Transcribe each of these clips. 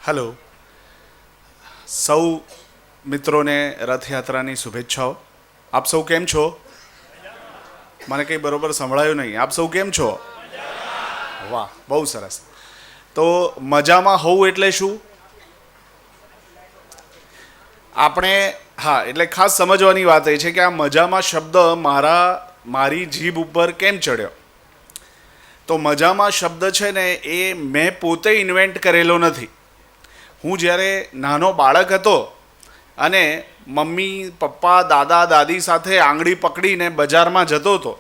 Hello, સૌ મિત્રોને રથયાત્રાની શુભેચ્છાઓ. આપ સૌ કેમ છો? મને કંઈ બરોબર સંભળાયું નહીં. આપ સૌ કેમ છો? વાહ, બહુ સરસ. તો મજામાં હોવું એટલે શું? આપણે એટલે ખાસ સમજવાની વાત એ છે કે આ મજામાં શબ્દ મારી જીભ ઉપર કેમ ચડ્યો. તો મજામાં શબ્દ છે ને એ મેં પોતે ઇન્વેન્ટ કરેલો નથી. હું જ્યારે નાનો બાળક હતો અને મમ્મી પપ્પા દાદા દાદી સાથે આંગળી પકડીને બજારમાં જતો હતો,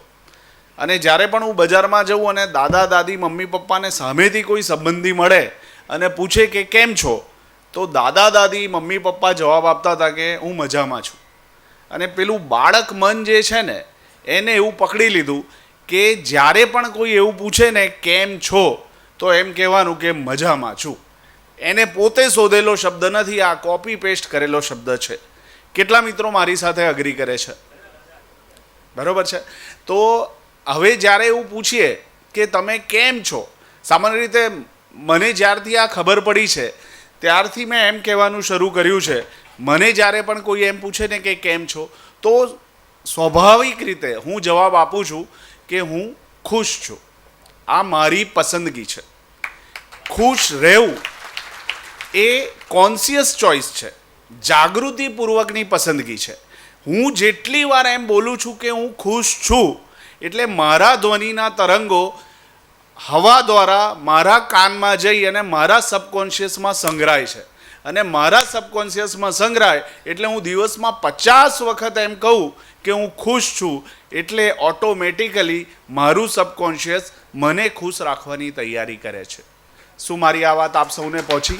અને જ્યારે પણ હું બજારમાં જઉં અને દાદા દાદી મમ્મી પપ્પાને સામેથી કોઈ સંબંધી મળે અને પૂછે કે કેમ છો, તો દાદા દાદી મમ્મી પપ્પા જવાબ આપતા હતા કે હું મજામાં છું. અને પેલું બાળક મન જે છે ને એને એવું પકડી લીધું કે જ્યારે પણ કોઈ એવું પૂછે ને કેમ છો, તો એમ કહેવાનું કે મજામાં છું. એને પોતે શોધેલો શબ્દ નથી, આ કોપી પેસ્ટ કરેલો શબ્દ છે. કેટલા મિત્રો મારી સાથે અગ્રી કરે છે? બરોબર છે. તો હવે જ્યારે એવું પૂછીએ કે તમે કેમ છો, સામાન્ય રીતે મને જ્યારથી આ ખબર પડી છે ત્યારથી મેં એમ કહેવાનું શરૂ કર્યું છે, મને જ્યારે પણ કોઈ એમ પૂછે ને કે કેમ છો, તો સ્વાભાવિક રીતે હું જવાબ આપું છું કે હું ખુશ છું. આ મારી પસંદગી છે. ખુશ રહેવું એ કોન્શિયસ ચોઇસ છે, જાગૃતિપૂર્વકની પસંદગી છે. હું જેટલી વાર એમ બોલું છું કે હું ખુશ છું, એટલે મારા ધ્વનિના તરંગો હવા દ્વારા મારા કાનમાં જઈ અને મારા સબકોન્શિયસમાં સંગ્રહાય છે. અને મારા સબકોન્શિયસમાં સંગ્રહાય એટલે હું દિવસમાં 50 વખત એમ કહું કે હું ખુશ છું, એટલે ઓટોમેટિકલી મારું સબકોન્શિયસ મને ખુશ રાખવાની તૈયારી કરે છે. શું મારી આ વાત આપ સૌને પહોંચી?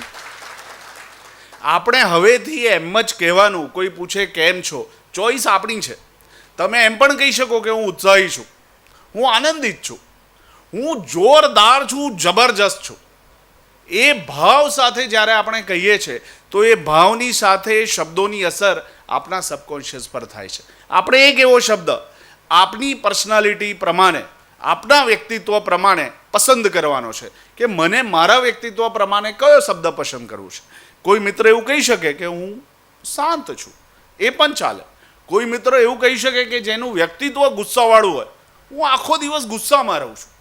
આપણે હવેથી એમ જ કહેવાનું, કોઈ પૂછે કેમ છો, ચોઈસ આપણી છે. તમે એમ પણ કહી શકો કે હું ઉત્સાહી છું, હું આનંદિત છું, હું જોરદાર છું, જબરજસ્ત છું. એ ભાવ સાથે જ્યારે આપણે કહીએ છીએ તો એ ભાવની સાથે શબ્દોની અસર આપણા સબકોન્શિયસ પર થાય છે. આપણે એક એવો શબ્દ આપણી પર્સનાલિટી પ્રમાણે, આપણા વ્યક્તિત્વ પ્રમાણે પસંદ કરવાનો છે કે મને મારા વ્યક્તિત્વ પ્રમાણે કયો શબ્દ પસંદ કરવું છે. કોઈ મિત્ર એવું કહી શકે કે હું શાંત છું, એ પણ ચાલે. કોઈ મિત્ર એવું કહી શકે કે જેનું વ્યક્તિત્વ ગુસ્સાવાળું હોય, હું આખો દિવસ ગુસ્સામાં રહું છું,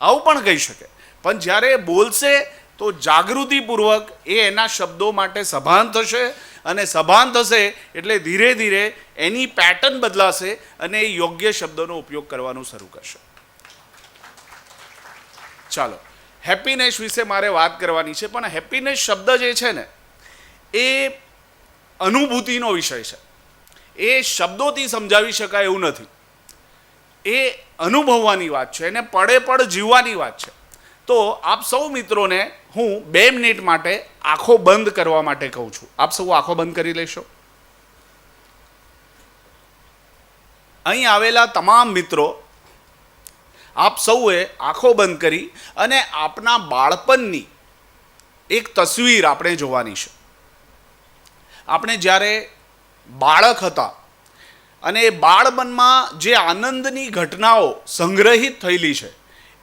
આવું પણ કહી શકે. પણ જ્યારે બોલશે તો જાગૃતિપૂર્વક એ એના શબ્દો માટે સભાન થશે, અને સભાન થશે એટલે ધીરે ધીરે એની પેટર્ન બદલાશે અને એ યોગ્ય શબ્દોનો ઉપયોગ કરવાનું શરૂ કરશે. ચાલો, હેપીનેસ વિશે મારે વાત કરવાની છે. પણ હેપીનેસ શબ્દ જે છે ને એ અનુભૂતિનો વિષય છે. એ શબ્દોથી સમજાવી શકાય એવું નથી. એ અનુભવવાની વાત છે, એને પડે પડ જીવવાની વાત છે. તો આપ સૌ મિત્રોને હું 2 મિનિટ માટે આંખો બંધ કરવા માટે કહું છું. આપ સૌ આંખો બંધ કરી લેશો. અહીં આવેલા તમામ મિત્રો, આપ સૌએ આંખો બંધ કરી અને આપના બાળપણની એક તસવીર આપણે જોવાની છે. આપણે જ્યારે બાળક હતા અને એ બાળપણમાં જે આનંદની ઘટનાઓ સંગ્રહિત થયેલી છે,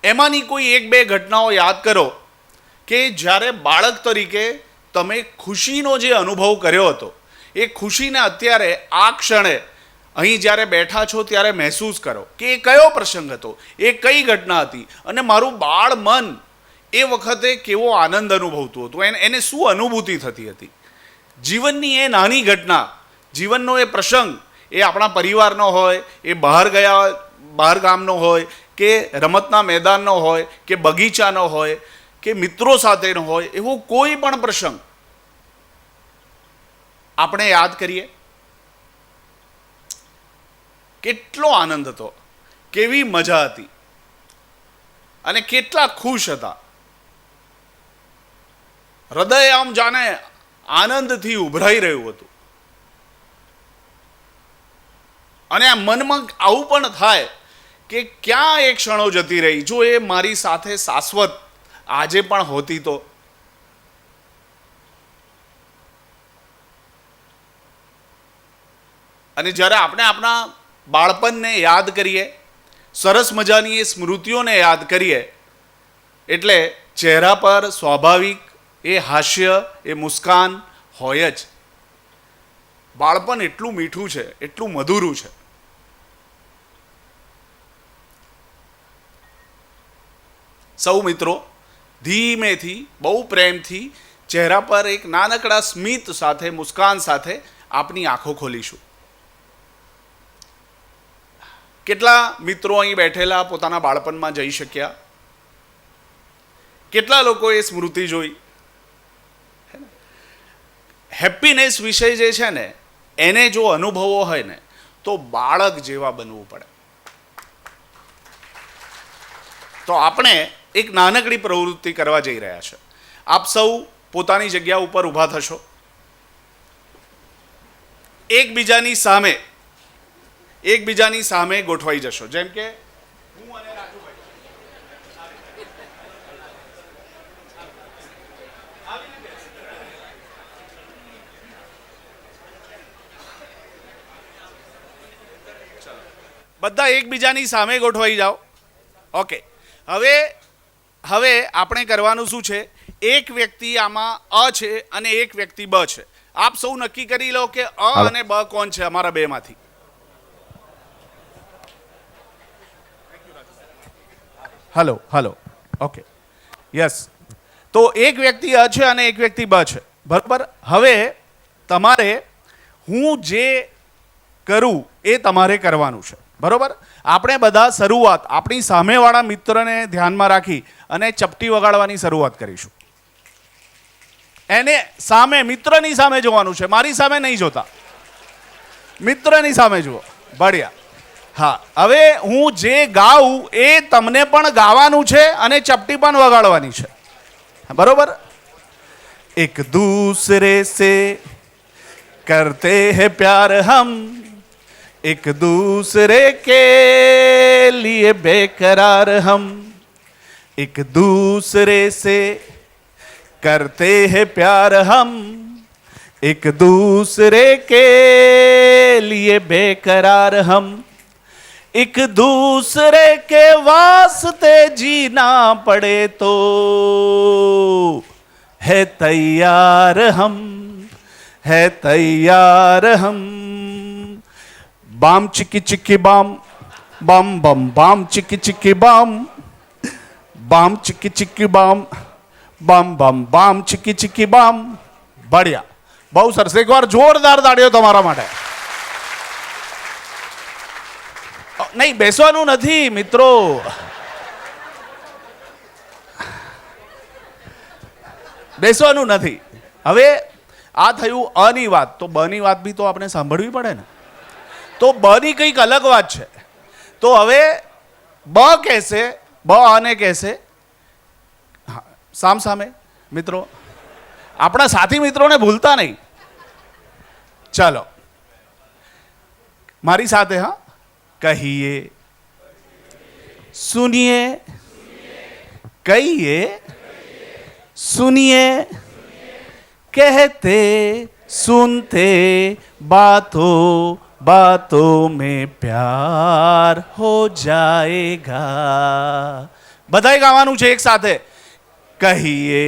એમાંની કોઈ 1-2 ઘટનાઓ યાદ કરો કે જ્યારે બાળક તરીકે તમે ખુશીનો જે અનુભવ કર્યો હતો, એ ખુશીને અત્યારે આ ક્ષણે અહીં જ્યારે બેઠા છો ત્યારે મહેસૂસ કરો કે એ કયો પ્રસંગ હતો, એ કઈ ઘટના હતી, અને મારું બાળ મન એ વખતે કેવો આનંદ અનુભવતું હતું, એને શું અનુભૂતિ થતી હતી. જીવનની એ નાની ઘટના, જીવનનો એ પ્રસંગ, એ આપણા પરિવારનો હોય, એ બહાર ગામનો હોય, કે રમતના મેદાનનો હોય, કે બગીચાનો હોય, કે મિત્રો સાથેનો હોય, એવો કોઈ પણ પ્રસંગ આપણે યાદ કરીએ. કેટલો આનંદ હતો, કેવી મજા હતી, અને કેટલા ખુશ હતા. હૃદય આમ જાણે આનંદથી ઉભરાઈ રહ્યું હતું. અને આ મનમાં આવું પણ થાય કે ક્યાં એ ક્ષણો જતી રહી, જો એ મારી સાથે શાશ્વત આજે પણ હોતી તો. અને જ્યારે આપણે આપણા બાળપણને યાદ કરીએ, સરસ મજાની એ સ્મૃતિઓને યાદ કરીએ, એટલે ચહેરા પર સ્વાભાવિક એ હાસ્ય, એ મુસ્કાન હોય જ. બાળપણ એટલું મીઠું છે, એટલું મધુરું છે. સૌ મિત્રો ધીમેથી, બહુ પ્રેમથી ચહેરા પર એક નાનકડા સ્મિત સાથે, મુસ્કાન સાથે આપની આંખો ખોલીશું. કેટલા મિત્રો અહીં બેઠેલા પોતાના બાળપણમાં જઈ શક્યા? કેટલા લોકોએ સ્મૃતિ જોઈ? હેપીનેસ વિષય જે છે ને, એને જો અનુભવો હોય ને, તો બાળક જેવા બનવું પડે. તો આપણે એક નાનકડી પ્રવૃત્તિ કરવા જઈ રહ્યા છે. આપ સૌ પોતાની જગ્યા ઉપર ઊભા થશો. એકબીજાની સામે ગોઠવાઈ જશો. જેમ કે હું અને રાજુભાઈ બધા એકબીજાની સામે ગોઠવાઈ જાઓ. ઓકે. હવે આપણે કરવાનું શું છે? એક વ્યક્તિ આમાં અ છે અને એક વ્યક્તિ બ છે. આપ સૌ નક્કી કરી લો કે અ અને બ કોણ છે અમારા બેમાંથી. Hello okay, yes. તો એક વ્યક્તિ અ છે અને એક વ્યક્તિ બ છે, બરાબર. હવે તમારે હું જે કરું એ તમારે કરવાનું છે, બરોબર. આપણે બધા શરૂઆત આપણી સામેવાળા મિત્રને ધ્યાનમાં રાખી અને ચપટી વગાડવાની શરૂઆત કરીશું. એને સામે, મિત્રની સામે જોવાનું છે, મારી સામે નહીં જોતા, મિત્રની સામે જુઓ. બઢિયા. હા, હવે હું જે ગાઉં એ તમને પણ ગાવાનું છે અને ચપટી પણ વગાડવાની છે, બરોબર. એક દૂસરે સે કરતે હૈ પ્યાર હમ, एक दूसरे के लिए बेकरार हम, एक दूसरे से करते हैं प्यार हम, एक दूसरे के लिए बेकरार हम, एक दूसरे के वास्ते जीना पड़े तो है तैयार हम, है तैयार हम. बाम चिकी चिकी बाम, बम बम बाम चिकी चिकी बाम, बाम चिकी चिकी बाम, बम बम बाम चिकी चिकी बाम. बढ़िया, બહુ સરસ. એકવાર જોરદાર તાળીઓ તમારા માટે. નહીં, બેસવાનું નથી મિત્રો. બેસવાનું નથી. હવે આ થયું અ ની વાત, તો બ ની વાત બી તો આપણે સાંભળવી પડે ને. તો બ ની કંઈક અલગ વાત છે. તો હવે બ કહેશે, બ આને કહેશે સામ સામે. મિત્રો, આપણા સાથી મિત્રોને ભૂલતા નહીં. ચાલો મારી સાથે. હા, કહીએ, સુનિए, કહીએ, सुनिए, कहते सुनते बातों बातों में प्यार हो जाएगा. બધાય ગાવાનું છે એક સાથે. કહીએ,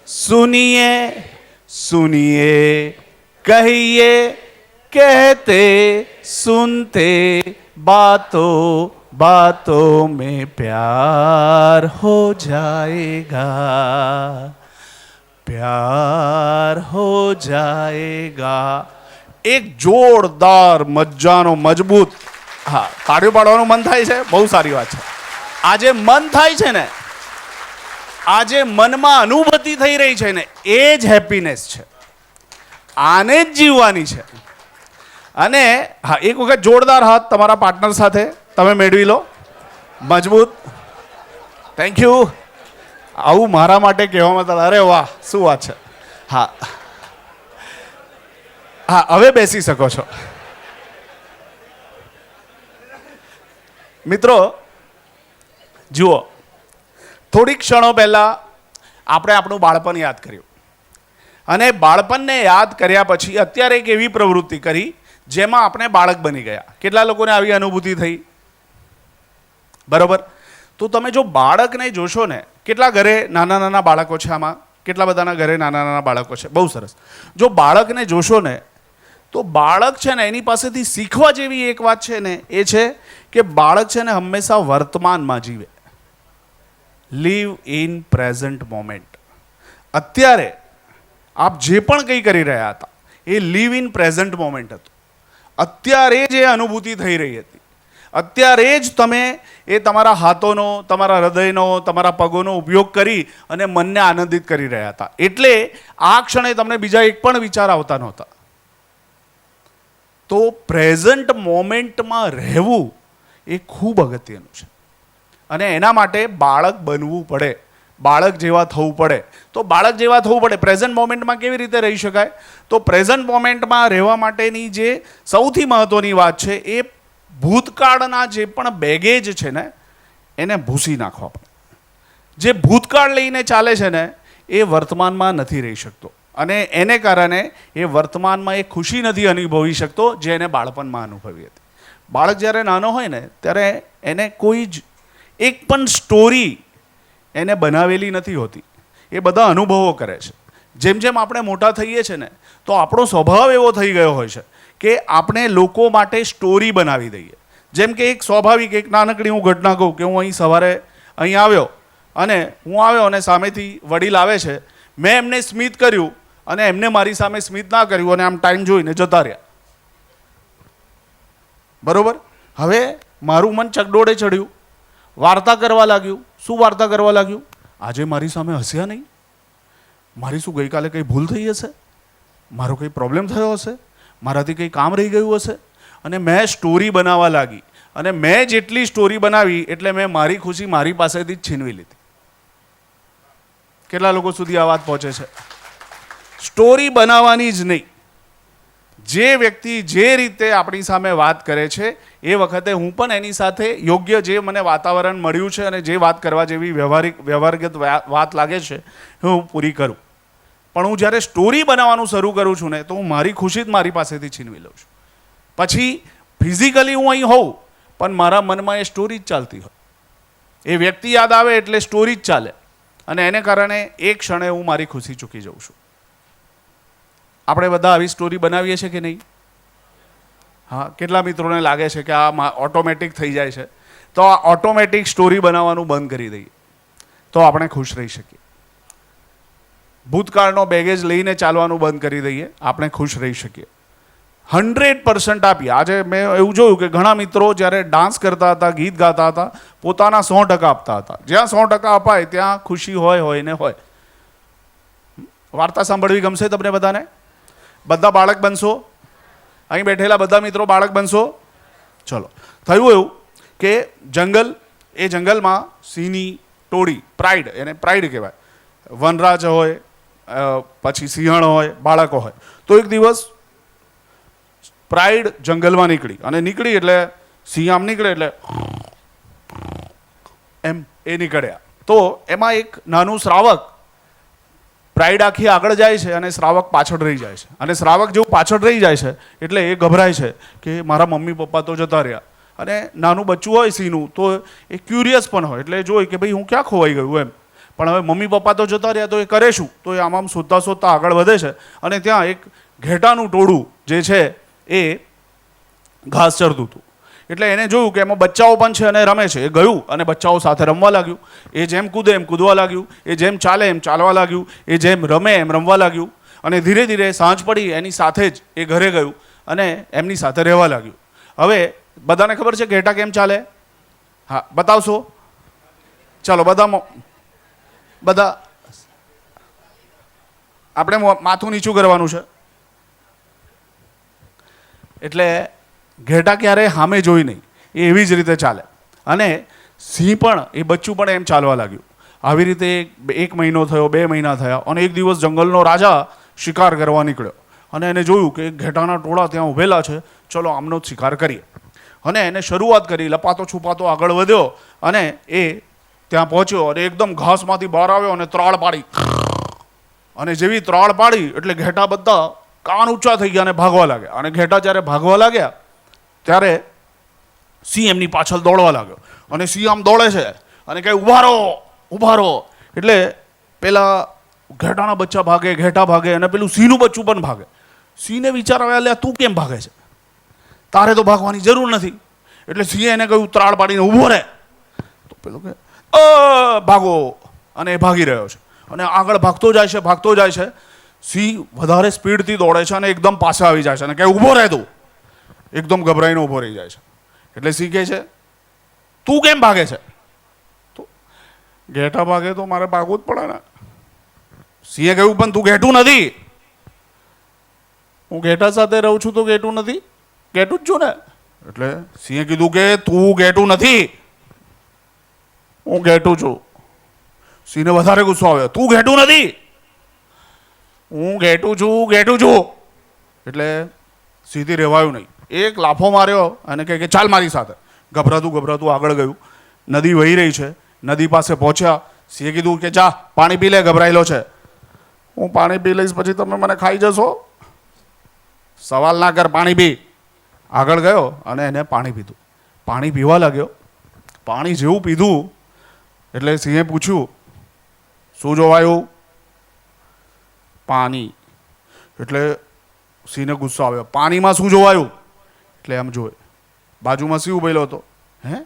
સુનિए, सुनिए, कहिए, कहते सुनते बातों बातों में प्यार हो जाएगा, प्यार हो जाएगा. એક જોરદાર મજાનો મજબૂત, હા, તાળીઓ પાડવાનું મન થાય છે, બહુ સારી વાત છે. આજે મન થાય છે ને, આજે મનમાં અનુભૂતિ થઈ રહી છે ને, એ જ હેપીનેસ છે. આને જ જીવવાની છે. અને હા, એક વખત જોરદાર હાથ તમારા પાર્ટનર સાથે તમે મેળવી લો, મજબૂત. Thank you. આવું મારા માટે કહેવામાં, અરે વાહ, શું વાત છે. હા હા, હવે બેસી શકો છો. મિત્રો જુઓ, થોડીક ક્ષણો પહેલા આપણે આપણું બાળપણ યાદ કર્યું, અને બાળપણને યાદ કર્યા પછી અત્યારે એક એવી પ્રવૃત્તિ કરી જેમાં આપણે બાળક બની ગયા. કેટલા લોકોને આવી અનુભૂતિ થઈ? બરોબર. તો તમે જો બાળકને જોશો ને, કેટલા ઘરે નાના નાના બાળકો છે આમાં? કેટલા બધાના ઘરે નાના નાના બાળકો છે? બહુ સરસ. જો બાળકને જોશો ને તો બાળક છે ને એની પાસેથી શીખવા જેવી એક વાત છે ને એ છે કે બાળક છે ને હંમેશા વર્તમાનમાં જીવે. Live in present moment. અત્યારે આપ જે પણ કંઈ કરી રહ્યા હતા એ લીવ ઇન પ્રેઝન્ટ મોમેન્ટ હતું. અત્યારે જ એ અનુભૂતિ થઈ રહી હતી. અત્યારે જ તમે એ તમારા હાથોનો, તમારા હૃદયનો, તમારા પગોનો ઉપયોગ કરી અને મનને આનંદિત કરી રહ્યા હતા. એટલે આ ક્ષણે તમને બીજા એક પણ વિચાર આવતા નહોતા. તો પ્રેઝન્ટ મોમેન્ટમાં રહેવું એ ખૂબ અગત્યનું છે અને એના માટે બાળક બનવું પડે, બાળક જેવા થવું પડે. તો બાળક જેવા થવું પડે. પ્રેઝન્ટ મોમેન્ટમાં કેવી રીતે રહી શકાય? તો પ્રેઝન્ટ મોમેન્ટમાં રહેવા માટેની જે સૌથી મહત્ત્વની વાત છે એ ભૂતકાળના જે પણ બેગેજ છે ને એને ભૂંસી નાખવા પડે. જે ભૂતકાળ લઈને ચાલે છે ને એ વર્તમાનમાં નથી રહી શકતો અને એને કારણે એ વર્તમાનમાં એ ખુશી નથી અનુભવી શકતો જે એને બાળપણમાં અનુભવી હતી. બાળક જ્યારે નાનો હોય ને ત્યારે એને કોઈ જ એક પણ સ્ટોરી એને બનાવેલી નથી હોતી. એ બધા અનુભવો કરે છે. જેમ જેમ આપણે મોટા થઈએ છીએ ને તો આપણો સ્વભાવ એવો થઈ ગયો હોય છે કે આપણે લોકો માટે સ્ટોરી બનાવી દઈએ. જેમ કે એક સ્વાભાવિક એક નાનકડી હું ઘટના કહું કે હું અહીં સવારે અહીં આવ્યો અને સામેથી વડીલ આવે છે. મેં એમને સ્મિત કર્યું અને એમને મારી સામે સ્મિત ના કર્યું અને આમ ટાઈમ જોઈને જતા રહ્યા. બરોબર? હવે મારું મન ચકડોળે ચડ્યું, વાર્તા કરવા લાગ્યું. શું વાર્તા કરવા લાગ્યું? આજે મારી સામે હસ્યા નહીં, મારી શું ગઈકાલે કંઈ ભૂલ થઈ હશે, મારો કંઈ પ્રોબ્લેમ થયો હશે, મારાથી કંઈ કામ રહી ગયું હશે. અને મેં સ્ટોરી બનાવવા લાગી અને મેં જેટલી સ્ટોરી બનાવી એટલે મેં મારી ખુશી મારી પાસેથી જ છીનવી લીધી. કેટલા લોકો સુધી આ વાત પહોંચે છે? સ્ટોરી બનાવવાની જ નહીં. જે વ્યક્તિ જે રીતે આપણી સામે વાત કરે છે એ વખતે હું પણ એની સાથે યોગ્ય જે મને વાતાવરણ મળ્યું છે અને જે વાત કરવા જેવી વ્યવહારગત વાત લાગે છે હું પૂરી કરું. પણ હું જ્યારે સ્ટોરી બનાવવાનું શરૂ કરું છું ને તો હું મારી ખુશી જ મારી પાસેથી છીનવી લઉં છું. પછી ફિઝિકલી હું અહીં હોઉં પણ મારા મનમાં એ સ્ટોરી જ ચાલતી હોય. એ વ્યક્તિ યાદ આવે એટલે સ્ટોરી જ ચાલે અને એને કારણે એક ક્ષણે હું મારી ખુશી ચૂકી જાઉં છું. આપણે બધા આવી સ્ટોરી બનાવીએ છીએ કે નહીં? હા. કેટલા મિત્રોને લાગે છે કે આ ઓટોમેટિક થઈ જાય છે? તો આ ઓટોમેટિક સ્ટોરી બનાવવાનું બંધ કરી દઈએ તો આપણે ખુશ રહી શકીએ. ભૂતકાળનો બેગેજ લઈને ચાલવાનું બંધ કરી દઈએ, આપણે ખુશ રહી શકીએ. 100% આપીએ. આજે મેં એવું જોયું કે ઘણા મિત્રો જ્યારે ડાન્સ કરતા હતા, ગીત ગાતા હતા, પોતાના 100% આપતા હતા. જ્યાં 100% અપાય ત્યાં ખુશી હોય ને હોય. વાર્તા સાંભળવી ગમશે તમને બધાને? બધા બાળક બનશો? અહીં બેઠેલા બધા મિત્રો બાળક બનશો? ચલો. થયું એવું કે જંગલમાં સિંહની ટોળી, પ્રાઇડ, એને પ્રાઇડ કહેવાય. વનરાજ હોય, પછી સિંહણ હોય, બાળકો હોય. તો એક દિવસ પ્રાઇડ જંગલમાં નીકળી એટલે સિંહ આમ નીકળે એટલે એમ એ નીકળ્યા. તો એમાં એક નાનું શ્રાવક, પ્રાઇડ આખી આગળ જાય છે અને શ્રાવક પાછળ રહી જાય છે. અને શ્રાવક જેવું પાછળ રહી જાય છે એટલે એ ગભરાય છે કે મારા મમ્મી પપ્પા તો જતા રહ્યા. અને નાનું બચ્ચું હોય સિંહનું તો એ ક્યુરિયસ પણ હોય એટલે જોઈ કે ભાઈ હું ક્યાં ખોવાઈ ગયું એમ. પણ હવે મમ્મી પપ્પા તો જતા રહ્યા તો એ કરે શું? તો એ આમ શોધતા આગળ વધે છે અને ત્યાં એક ઘેટાનું ટોળું જે છે એ ઘાસ ચરતું હતું. એટલે એને જોયું કે એમાં બચ્ચાઓ પણ છે અને રમે છે. એ ગયું અને બચ્ચાઓ સાથે રમવા લાગ્યું. એ જેમ કૂદે એમ કૂદવા લાગ્યું, એ જેમ ચાલે એમ ચાલવા લાગ્યું, એ જેમ રમે એમ રમવા લાગ્યું. અને ધીરે ધીરે સાંજ પડી એની સાથે જ એ ઘરે ગયું અને એમની સાથે રહેવા લાગ્યું. હવે બધાને ખબર છે ઘેટા કેમ ચાલે? હા, બતાવશો? ચાલો બધા આપણે માથું નીચું કરવાનું છે. એટલે ઘેટા ક્યારે સામે જોઈ નહીં, એ એવી જ રીતે ચાલે. અને સિંહ પણ, એ બચ્ચું પણ એમ ચાલવા લાગ્યું. આવી રીતે 1 મહિનો થયો, 2 મહિના થયા અને એક દિવસ જંગલનો રાજા શિકાર કરવા નીકળ્યો અને એને જોયું કે ઘેટાના ટોળા ત્યાં ઊભેલા છે, ચલો આમનો જ શિકાર કરીએ. અને એને શરૂઆત કરી, લપાતો છુપાતો આગળ વધ્યો અને એ ત્યાં પહોંચ્યો અને એકદમ ઘાસમાંથી બહાર આવ્યો અને ત્રાળ પાડી. અને જેવી ત્રાળ પાડી એટલે ઘેટા બધા કાન ઊંચા થઈ ગયા અને ભાગવા લાગ્યા. અને ઘેટા જ્યારે ભાગવા લાગ્યા ત્યારે સિંહ એમની પાછળ દોડવા લાગ્યો. અને સિંહ આમ દોડે છે અને કહે ઊભા રહો. એટલે પેલા ઘેટાના બચ્ચા ભાગે, ઘેટા ભાગે અને પેલું સિંહનું બચ્ચું પણ ભાગે. સિંહને વિચાર આવે, લે તું કેમ ભાગે છે, તારે તો ભાગવાની જરૂર નથી. એટલે સિંહે એને કહ્યું, ત્રાળ પાડીને ઊભો રહે. તો પેલો કે ભાગો, અને એ ભાગી રહ્યો છે અને આગળ ભાગતો જાય છે, ભાગતો જાય છે. સિંહ વધારે સ્પીડથી દોડે છે અને એકદમ પાસે આવી જાય છે અને કે ઊભો રહે તું. એકદમ ગભરાઈને ઊભો રહી જાય છે. એટલે સિંહ કહે છે, તું કેમ ભાગે છે? તો ઘેટા ભાગે તો મારે ભાગવું જ પડે ને. સિંહે કહ્યું, પણ તું ઘેટું નથી. હું ઘેટા સાથે રહું છું તો ઘેટું નથી, ઘેટું જ છું ને. એટલે સિંહે કીધું કે તું ઘેટું નથી, હું ઘેટું છું. સિંહને વધારે ગુસ્સો આવ્યો, તું ઘેટું નથી, હું ઘેટું છું, ઘેટું છું. એટલે સિંહથી રહેવાયું નહીં. એક લાફો માર્યો અને કહે કે ચાલ મારી સાથે. ગભરાતું ગભરાતું આગળ ગયું. નદી વહી રહી છે. નદી પાસે પહોંચ્યા. સિંહે કીધું કે જા પાણી પી લે, ગભરાયેલો છે. હું પાણી પી લઈશ પછી તમે મને ખાઈ જશો, સવાલ ના કર, પાણી પી. આગળ ગયો અને એને પાણી પીધું. પાણી પીવા લાગ્યો. પાણી જેવું પીધું એટલે સિંહે પૂછ્યું, શું જોવાયું? પાણી. એટલે સિંહને ગુસ્સો આવ્યો, પાણીમાં શું જોવાયું? એટલે આમ જોયે, બાજુમાં સિંહ ઉભેલો હતો. હે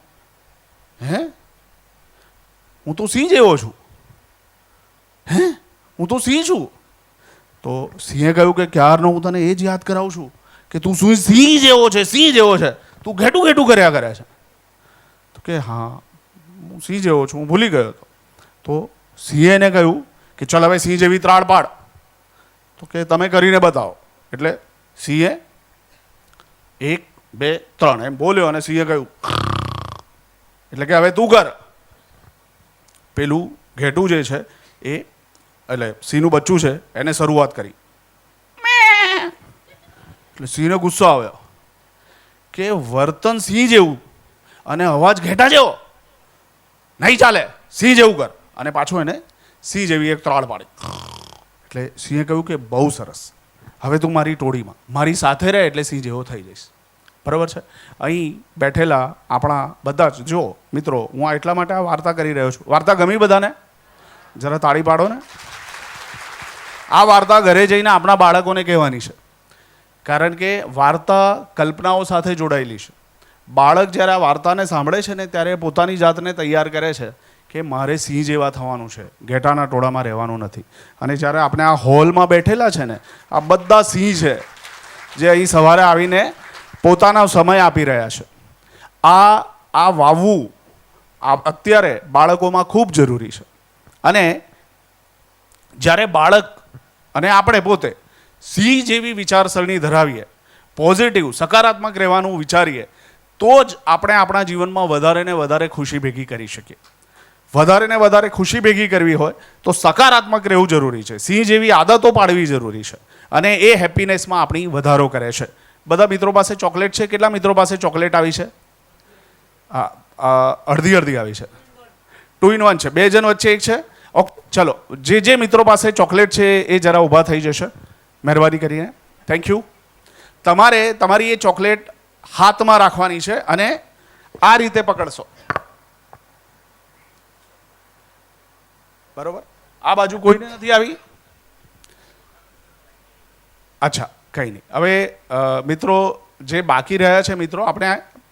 હે હું તો સિંહ જેવો છું, હે હું તો સિંહ છું. તો સિંહે કહ્યું કે ક્યારનો હું તને એ જ યાદ કરાવું છું કે તું શું સિંહ જેવો છે, સિંહ જેવો છે, તું ઘેટું ઘેટું કર્યા કરે છે. તો કે હા હું સિંહ જેવો છું, હું ભૂલી ગયો હતો. તો સિંહે એને કહ્યું કે ચાલ હવે સિંહ જેવી ત્રાળ પાડ. તો કે તમે કરીને બતાવો. એટલે સિંહે 1 2 3 એમ બોલ્યો અને સિંહે કહ્યું, એટલે કે હવે તું કર. પેલું ઘેટું જે છે એ, એટલે સિંહનું બચ્ચું છે, એને શરૂઆત કરી. એટલે સિંહને ગુસ્સો આવ્યો કે વર્તન સિંહ જેવું અને અવાજ ઘેટા જેવો નહીં ચાલે, સિંહ જેવું કર. અને પાછું એને સિંહ જેવી એક ત્રાળ પાડી. એટલે સિંહે કહ્યું કે બહુ સરસ, હવે તું મારી ટોળીમાં મારી સાથે રહે એટલે સિંહ જેવો થઈ જઈશ. બરાબર છે. અહીં બેઠેલા આપણા બધા જ જો મિત્રો, હું આ એટલા માટે આ વાર્તા કરી રહ્યો છું. વાર્તા ગમી બધાને? જરા તાળી પાડો ને. આ વાર્તા ઘરે જઈને આપણા બાળકોને કહેવાની છે, કારણ કે વાર્તા કલ્પનાઓ સાથે જોડાયેલી છે. બાળક જ્યારે આ વાર્તાને સાંભળે છે ને ત્યારે પોતાની જાતને તૈયાર કરે છે કે મારે સિંહ જેવા થવાનું છે, ઘેટાના ટોળામાં રહેવાનું નથી. અને જ્યારે આપણે આ હોલમાં બેઠેલા છે ને, આ બધા સિંહ છે જે અહીં સવારે આવીને પોતાનો સમય આપી રહ્યા છે. આ વાવવું અત્યારે બાળકોમાં ખૂબ જરૂરી છે. અને જ્યારે બાળક અને આપણે પોતે સિંહ જેવી વિચારસરણી ધરાવીએ, પોઝિટિવ સકારાત્મક રહેવાનું વિચારીએ, તો જ આપણે આપણા જીવનમાં વધારે ને વધારે ખુશી ભેગી કરી શકીએ. વધારે ને વધારે ખુશી ભેગી કરવી હોય તો સકારાત્મક રહેવું જરૂરી છે. સિંહ જેવી આદતો પાડવી જરૂરી છે અને એ હેપીનેસમાં આપણી વધારો કરે છે. બધા મિત્રો પાસે ચોકલેટ છે? કેટલા મિત્રો પાસે ચોકલેટ આવી છે? અડધી અડધી આવી છે. 2 in 1 છે. 2 જણ વચ્ચે એક છે. ઓકે, ચલો, જે મિત્રો પાસે ચોકલેટ છે એ જરા ઊભા થઈ જશે મહેરબાની કરીને. Thank you. તમારે તમારી એ ચોકલેટ હાથમાં રાખવાની છે અને આ રીતે પકડશો. બરોબર? આ બાજુ કોઈને નથી આવી? અચ્છા, કંઈ નહીં. હવે મિત્રો જે બાકી રહ્યા છે, મિત્રો આપણે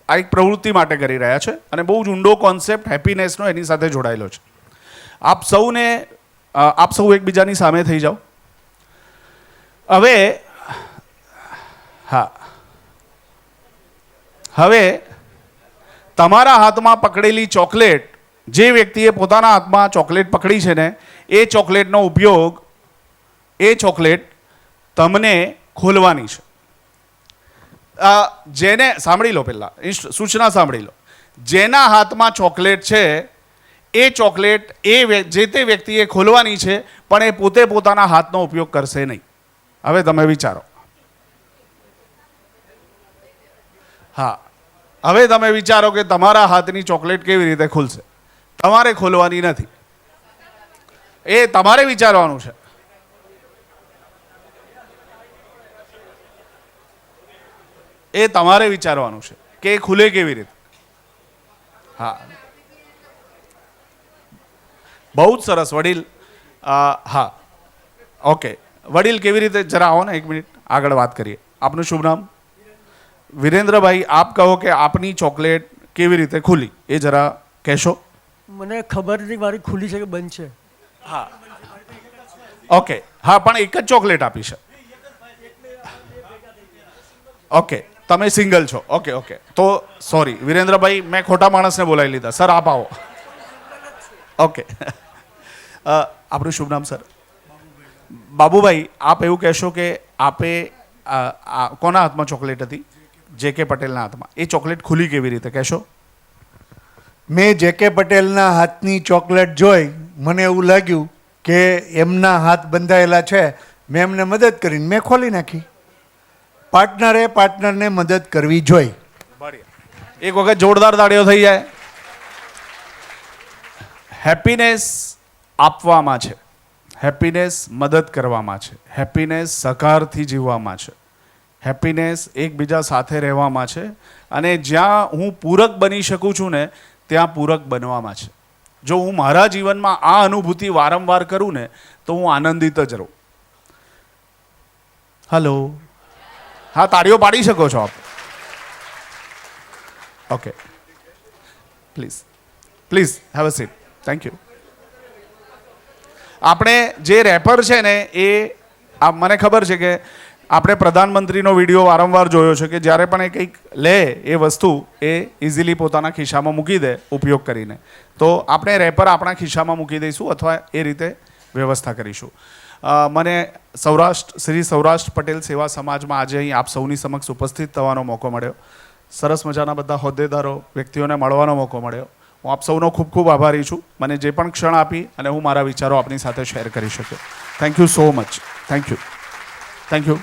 આ એક પ્રવૃત્તિ માટે કરી રહ્યા છે અને બહુ જ ઊંડો કોન્સેપ્ટ હેપીનેસનો એની સાથે જોડાયેલો છે. આપ સૌ એકબીજાની સામે થઈ જાઓ. હવે હા, હવે તમારા હાથમાં પકડેલી ચોકલેટ, જે વ્યક્તિએ પોતાના હાથમાં ચોકલેટ પકડી છે ને, એ ચોકલેટનો ઉપયોગ, એ ચોકલેટ તમને ખોલવાની છે. જેને સાંભળી લો, પહેલા સૂચના સાંભળી લો. જેના હાથમાં ચોકલેટ છે એ ચોકલેટ જે તે વ્યક્તિએ ખોલવાની છે, પણ એ પોતે પોતાના હાથનો ઉપયોગ કરશે નહીં. હવે તમે વિચારો. હા, હવે તમે વિચારો કે તમારા હાથની ચોકલેટ કેવી રીતે ખુલશે. તમારે ખોલવાની નથી, એ તમારે વિચારવાનું છે. એ તમારે વિચારવાનું છે કે એ ખુલે કેવી રીતે. હા, બહુ જ સરસ વડીલ. હા, ઓકે, વડીલ કેવી રીતે, જરા આવો ને, એક મિનિટ આગળ વાત કરીએ. આપનું શુભ નામ? વિરેન્દ્રભાઈ, આપ કહો કે આપની ચોકલેટ કેવી રીતે ખુલી, એ જરા કહેશો. મને ખબર નથી મારી ખુલી છે કે બંધ છે. હા, ઓકે, હા, પણ એક જ ચોકલેટ આપી છે. ઓકે, તમે સિંગલ છો. ઓકે ઓકે, તો સોરી વિરેન્દ્રભાઈ, મેં ખોટા માણસને બોલાવી લીધા. સર આપ આવો. ઓકે, આપણું શુભ નામ સર? બાબુભાઈ, આપ એવું કહેશો કે આપે કોના હાથમાં ચોકલેટ હતી? જે કે પટેલના હાથમાં. એ ચોકલેટ ખુલી કેવી રીતે, કહેશો? મેં જે કે પટેલના હાથની ચોકલેટ જોઈ મને એવું લાગ્યું કે એમના હાથ બંધાયેલા છે, મેં એમને મદદ કરીને મેં ખોલી નાખી. પાર્ટનરે પાર્ટનરને મદદ કરવી જોઈએ. એક વખત જોરદાર તાળીઓ થઈ જાય. હેપીનેસ આપવામાં છે, હેપીનેસ મદદ કરવામાં છે, હેપીનેસ સહકારથી જીવવામાં છે, હેપીનેસ એકબીજા સાથે રહેવામાં છે, અને જ્યાં હું પૂરક બની શકું છું ને ત્યાં પૂરક બનવામાં છે. જો હું મારા જીવનમાં આ અનુભૂતિ વારંવાર કરું ને તો હું આનંદિત જ રહું. હલો, હા, તાળીઓ પાડી શકો છો આપ. Okay, please please have a seat. Thank you. આપણે જે રેપર છે ને એ મને ખબર છે કે આપણે પ્રધાનમંત્રીનો વિડીયો વારંવાર જોયો છે કે જ્યારે પણ એ કંઈક લે એ વસ્તુ એ ઇઝીલી પોતાના ખિસ્સામાં મૂકી દે ઉપયોગ કરીને. તો આપણે રેપર આપણા ખિસ્સામાં મૂકી દઈશું અથવા એ રીતે વ્યવસ્થા કરીશું. મને શ્રી સૌરાષ્ટ્ર પટેલ સેવા સમાજમાં આજે અહીં આપ સૌની સમક્ષ ઉપસ્થિત થવાનો મોકો મળ્યો. સરસ મજાના બધા હોદ્દેદારો, વ્યક્તિઓને મળવાનો મોકો મળ્યો. હું આપ સૌનો ખૂબ ખૂબ આભારી છું. મને જે પણ ક્ષણ આપી અને હું મારા વિચારો આપની સાથે શેર કરી શક્યો. Thank you so much. Thank you. Thank you.